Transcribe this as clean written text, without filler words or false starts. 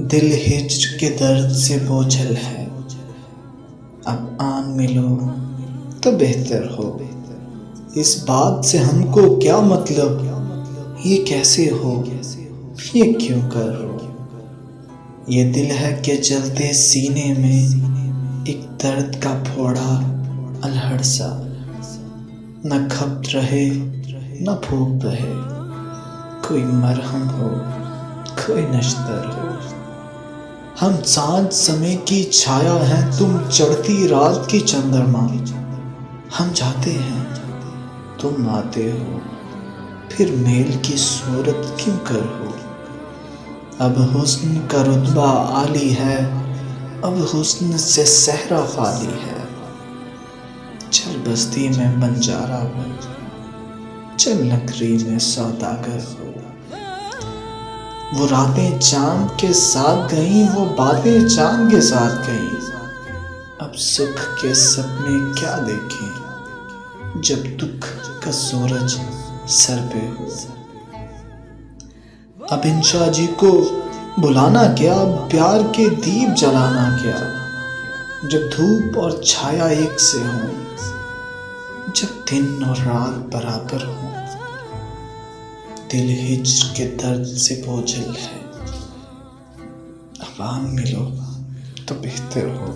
दिल हिज्र के दर्द से बोझल है, अब आन मिलो तो बेहतर हो। इस बात से हमको क्या मतलब, ये कैसे हो, ये क्यों कर हो। ये दिल है कि जलते सीने में एक दर्द का फोड़ा अलहड़ सा, न खपत रहे न फूक बहे, कोई मरहम हो कोई नश्तर हो। हम सांझ समय की छाया हैं, तुम चढ़ती रात की चंद्रमा। हम जाते हैं तुम आते हो, फिर मेल की सूरत क्यों कर हो। अब हुस्न का रुतबा आली है, अब हुस्न से सहरा खाली है। चल बस्ती में बंजारा बन, चल नगरी में सौदागर हो। वो रातें चांद के साथ गईं, वो बातें चांद के साथ गईं। अब सुख के सपने क्या देखें, जब दुख का सूरज सर पे हो। अब इंशा जी को बुलाना क्या, प्यार के दीप जलाना क्या, जब धूप और छाया एक से हो, जब दिन और रात बराबर हो। दिल हिज्र के दर्द से बोझल है, अब आन मिलो तो बेहतर हो।